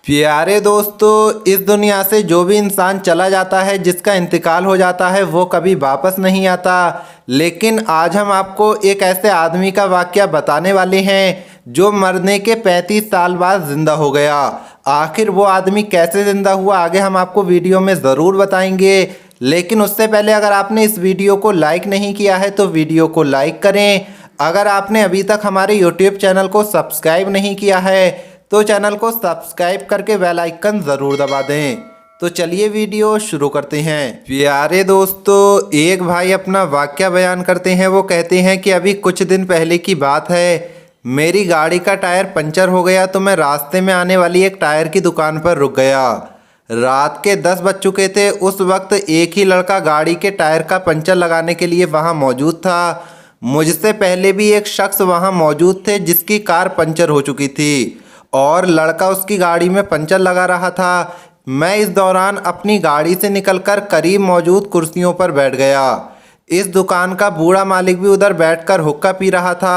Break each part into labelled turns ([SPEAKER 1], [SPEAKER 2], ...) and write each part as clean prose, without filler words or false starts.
[SPEAKER 1] प्यारे दोस्तों, इस दुनिया से जो भी इंसान चला जाता है, जिसका इंतकाल हो जाता है, वो कभी वापस नहीं आता। लेकिन आज हम आपको एक ऐसे आदमी का वाकया बताने वाले हैं जो मरने के 35 साल बाद जिंदा हो गया। आखिर वो आदमी कैसे जिंदा हुआ, आगे हम आपको वीडियो में ज़रूर बताएंगे। लेकिन उससे पहले अगर आपने इस वीडियो को लाइक नहीं किया है तो वीडियो को लाइक करें। अगर आपने अभी तक हमारे यूट्यूब चैनल को सब्सक्राइब नहीं किया है तो चैनल को सब्सक्राइब करके बेल आइकन ज़रूर दबा दें। तो चलिए वीडियो शुरू करते हैं। प्यारे दोस्तों, एक भाई अपना वाकया बयान करते हैं। वो कहते हैं कि अभी कुछ दिन पहले की बात है, मेरी गाड़ी का टायर पंचर हो गया तो मैं रास्ते में आने वाली एक टायर की दुकान पर रुक गया। रात के 10 बज चुके थे। उस वक्त एक ही लड़का गाड़ी के टायर का पंचर लगाने के लिए वहाँ मौजूद था। मुझसे पहले भी एक शख्स वहाँ मौजूद थे जिसकी कार पंचर हो चुकी थी और लड़का उसकी गाड़ी में पंचर लगा रहा था। मैं इस दौरान अपनी गाड़ी से निकलकर करीब मौजूद कुर्सियों पर बैठ गया। इस दुकान का बूढ़ा मालिक भी उधर बैठकर हुक्का पी रहा था।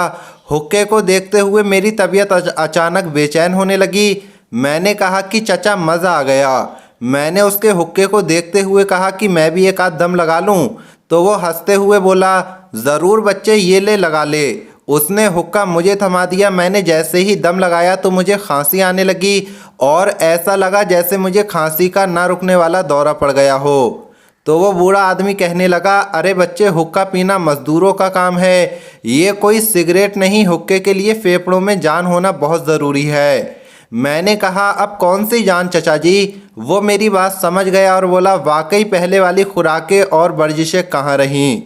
[SPEAKER 1] हुक्के को देखते हुए मेरी तबीयत अचानक बेचैन होने लगी। मैंने कहा कि चचा, मज़ा आ गया। मैंने उसके हुक्के को देखते हुए कहा कि मैं भी एक आध दम लगा लूं। तो वो हंसते हुए बोला, ज़रूर बच्चे, ये ले, लगा ले। उसने हुक्का मुझे थमा दिया। मैंने जैसे ही दम लगाया तो मुझे खांसी आने लगी और ऐसा लगा जैसे मुझे खांसी का ना रुकने वाला दौरा पड़ गया हो। तो वो बूढ़ा आदमी कहने लगा, अरे बच्चे, हुक्का पीना मज़दूरों का काम है, ये कोई सिगरेट नहीं। हुक्के के लिए फेफड़ों में जान होना बहुत ज़रूरी है। मैंने कहा, अब कौन सी जान चचा जी? वो मेरी बात समझ गया और बोला, वाकई पहले वाली खुराकें और वर्जिशें कहाँ रहीं।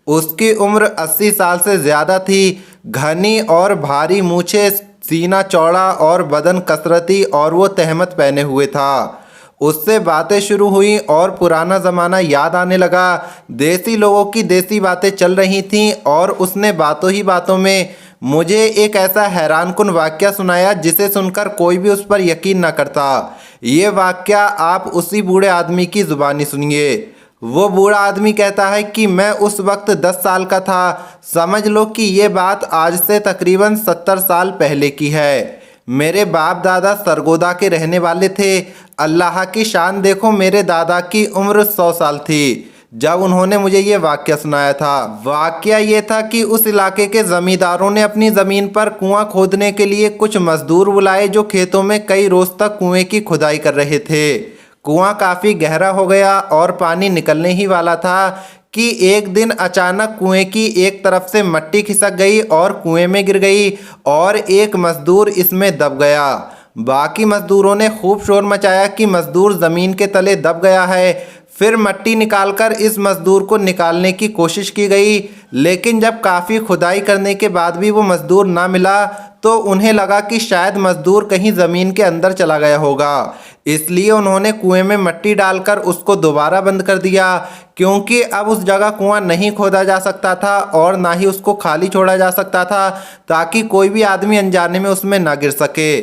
[SPEAKER 1] उसकी उम्र 80 साल से ज़्यादा थी। घनी और भारी मूछें, सीना चौड़ा और बदन कसरती, और वो तहमत पहने हुए था। उससे बातें शुरू हुई और पुराना ज़माना याद आने लगा। देसी लोगों की देसी बातें चल रही थीं और उसने बातों ही बातों में मुझे एक ऐसा हैरानकुन वाकया सुनाया जिसे सुनकर कोई भी उस पर यकीन न करता। ये वाकया आप उसी बूढ़े आदमी की ज़ुबानी सुनिए। वो बूढ़ा आदमी कहता है कि मैं उस वक्त 10 साल का था। समझ लो कि ये बात आज से तकरीबन 70 साल पहले की है। मेरे बाप दादा सरगोदा के रहने वाले थे। अल्लाह की शान देखो, मेरे दादा की उम्र 100 साल थी जब उन्होंने मुझे ये वाकया सुनाया था। वाकया ये था कि उस इलाके के ज़मींदारों ने अपनी ज़मीन पर कुआं खोदने के लिए कुछ मज़दूर बुलाए जो खेतों में कई रोज़ तक कुएं की खुदाई कर रहे थे। कुआं काफ़ी गहरा हो गया और पानी निकलने ही वाला था कि एक दिन अचानक कुएं की एक तरफ से मट्टी खिसक गई और कुएं में गिर गई और एक मज़दूर इसमें दब गया। बाकी मज़दूरों ने खूब शोर मचाया कि मज़दूर ज़मीन के तले दब गया है। फिर मट्टी निकालकर इस मज़दूर को निकालने की कोशिश की गई, लेकिन जब काफ़ी खुदाई करने के बाद भी वो मज़दूर ना मिला तो उन्हें लगा कि शायद मज़दूर कहीं ज़मीन के अंदर चला गया होगा। इसलिए उन्होंने कुएं में मट्टी डालकर उसको दोबारा बंद कर दिया, क्योंकि अब उस जगह कुआं नहीं खोदा जा सकता था और ना ही उसको खाली छोड़ा जा सकता था, ताकि कोई भी आदमी अनजाने में उसमें ना गिर सके।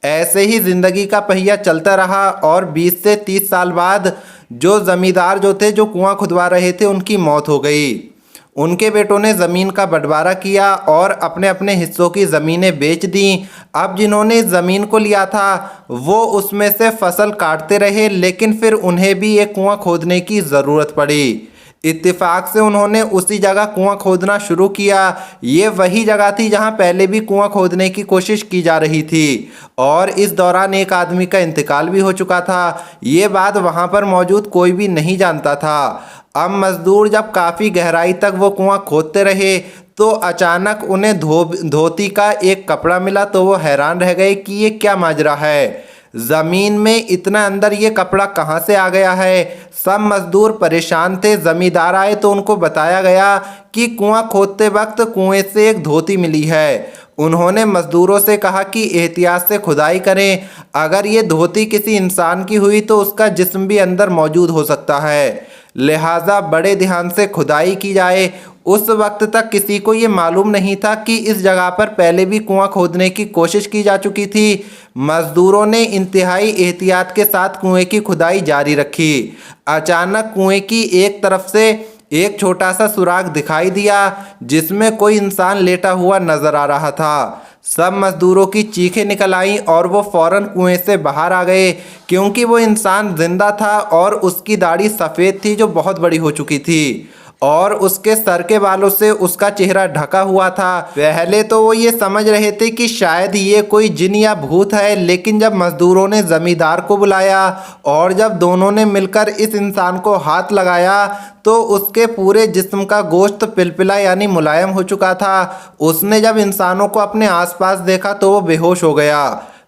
[SPEAKER 1] ऐसे ही ज़िंदगी का पहिया चलता रहा और 20 से 30 साल बाद जो ज़मींदार थे जो कुआं खुदवा रहे थे, उनकी मौत हो गई। उनके बेटों ने ज़मीन का बंटवारा किया और अपने अपने हिस्सों की ज़मीनें बेच दी। अब जिन्होंने इस ज़मीन को लिया था वो उसमें से फसल काटते रहे, लेकिन फिर उन्हें भी एक कुआं खोदने की ज़रूरत पड़ी। इत्तेफाक से उन्होंने उसी जगह कुआं खोदना शुरू किया। ये वही जगह थी जहां पहले भी कुआं खोदने की कोशिश की जा रही थी और इस दौरान एक आदमी का इंतकाल भी हो चुका था। ये बात वहां पर मौजूद कोई भी नहीं जानता था। अब मज़दूर जब काफ़ी गहराई तक वो कुआं खोदते रहे तो अचानक उन्हें धोती का एक कपड़ा मिला। तो वो हैरान रह गए कि ये क्या माजरा है, ज़मीन में इतना अंदर ये कपड़ा कहाँ से आ गया है। सब मज़दूर परेशान थे। ज़मींदार आए तो उनको बताया गया कि कुआं खोदते वक्त कुएं से एक धोती मिली है। उन्होंने मज़दूरों से कहा कि एहतियात से खुदाई करें, अगर ये धोती किसी इंसान की हुई तो उसका जिस्म भी अंदर मौजूद हो सकता है, लिहाजा बड़े ध्यान से खुदाई की जाए। उस वक्त तक किसी को ये मालूम नहीं था कि इस जगह पर पहले भी कुआं खोदने की कोशिश की जा चुकी थी। मज़दूरों ने इंतहाई एहतियात के साथ कुएं की खुदाई जारी रखी। अचानक कुएं की एक तरफ से एक छोटा सा सुराग दिखाई दिया जिसमें कोई इंसान लेटा हुआ नजर आ रहा था। सब मजदूरों की चीखें निकल आईं और वो फौरन कुएं से बाहर आ गए, क्योंकि वो इंसान जिंदा था और उसकी दाढ़ी सफ़ेद थी जो बहुत बड़ी हो चुकी थी और उसके सर के बालों से उसका चेहरा ढका हुआ था। पहले तो वो ये समझ रहे थे कि शायद ये कोई जिन या भूत है, लेकिन जब मजदूरों ने जमींदार को बुलाया और जब दोनों ने मिलकर इस इंसान को हाथ लगाया तो उसके पूरे जिस्म का गोश्त पिलपिला यानी मुलायम हो चुका था। उसने जब इंसानों को अपने आसपास देखा तो वो बेहोश हो गया।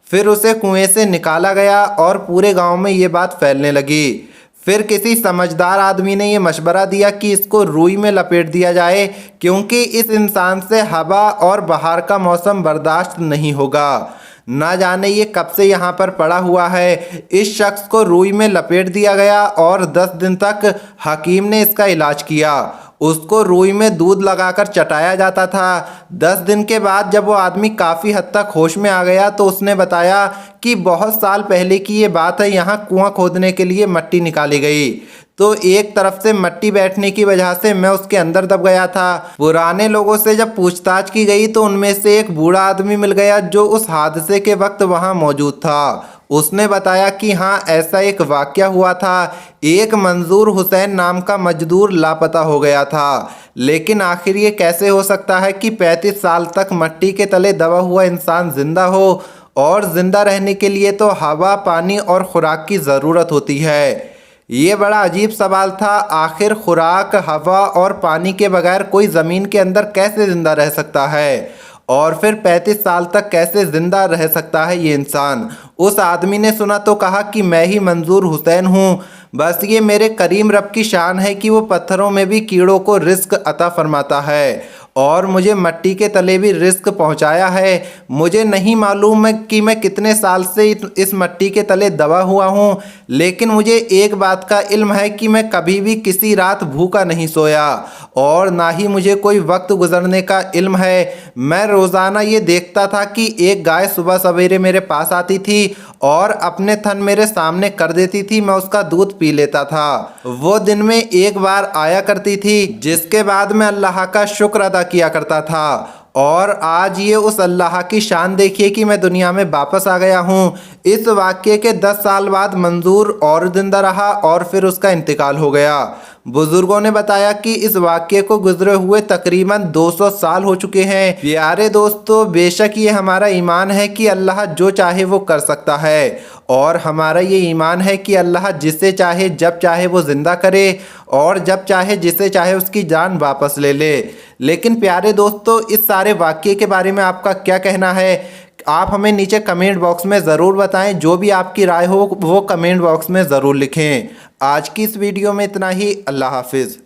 [SPEAKER 1] फिर उसे कुएं से निकाला गया और पूरे गांव में ये बात फैलने लगी। फिर किसी समझदार आदमी ने यह मशवरा दिया कि इसको रुई में लपेट दिया जाए, क्योंकि इस इंसान से हवा और बाहर का मौसम बर्दाश्त नहीं होगा। ना जाने ये कब से यहाँ पर पड़ा हुआ है। इस शख्स को रुई में लपेट दिया गया और 10 दिन तक हकीम ने इसका इलाज किया। उसको रुई में दूध लगाकर चटाया जाता था। 10 दिन के बाद जब वो आदमी काफ़ी हद तक होश में आ गया तो उसने बताया कि बहुत साल पहले की ये बात है, यहाँ कुआं खोदने के लिए मट्टी निकाली गई तो एक तरफ से मट्टी बैठने की वजह से मैं उसके अंदर दब गया था। पुराने लोगों से जब पूछताछ की गई तो उनमें से एक बूढ़ा आदमी मिल गया जो उस हादसे के वक्त वहाँ मौजूद था। उसने बताया कि हाँ, ऐसा एक वाक़या हुआ था। एक मंजूर हुसैन नाम का मजदूर लापता हो गया था, लेकिन आखिर ये कैसे हो सकता है कि 35 साल तक मट्टी के तले दबा हुआ इंसान जिंदा हो, और ज़िंदा रहने के लिए तो हवा, पानी और खुराक की ज़रूरत होती है। ये बड़ा अजीब सवाल था। आखिर खुराक, हवा और पानी के बगैर कोई ज़मीन के अंदर कैसे ज़िंदा रह सकता है, और फिर 35 साल तक कैसे ज़िंदा रह सकता है ये इंसान। उस आदमी ने सुना तो कहा कि मैं ही मंजूर हुसैन हूँ। बस ये मेरे करीम रब की शान है कि वो पत्थरों में भी कीड़ों को रिस्क अता फरमाता है और मुझे मट्टी के तले भी रिस्क पहुंचाया है। मुझे नहीं मालूम है कि मैं कितने साल से इस मट्टी के तले दबा हुआ हूं, लेकिन मुझे एक बात का इल्म है कि मैं कभी भी किसी रात भूखा नहीं सोया और ना ही मुझे कोई वक्त गुजरने का इल्म है। मैं रोज़ाना ये देखता था कि एक गाय सुबह सवेरे मेरे पास आती थी और अपने थन मेरे सामने कर देती थी। मैं उसका दूध पी लेता था। वो दिन में एक बार आया करती थी, जिसके बाद मैं अल्लाह का शुक्र अदा किया करता था। और आज ये उस अल्लाह की शान देखिए कि मैं दुनिया में वापस आ गया हूँ। इस वाक़ये के 10 साल बाद मंजूर और जिंदा रहा और फिर उसका इंतकाल हो गया। बुजुर्गों ने बताया कि इस वाक़ये को गुजरे हुए तकरीबन 200 साल हो चुके हैं। प्यारे दोस्तों, बेशक ये हमारा ईमान है कि अल्लाह जो चाहे वो कर सकता है, और हमारा ये ईमान है कि अल्लाह जिसे चाहे जब चाहे वो ज़िंदा करे और जब चाहे जिसे चाहे उसकी जान वापस ले ले। लेकिन प्यारे दोस्तों, इस सारे वाक़ये के बारे में आपका क्या कहना है? आप हमें नीचे कमेंट बॉक्स में ज़रूर बताएं। जो भी आपकी राय हो वो कमेंट बॉक्स में ज़रूर लिखें। आज की इस वीडियो में इतना ही। अल्लाह हाफिज़।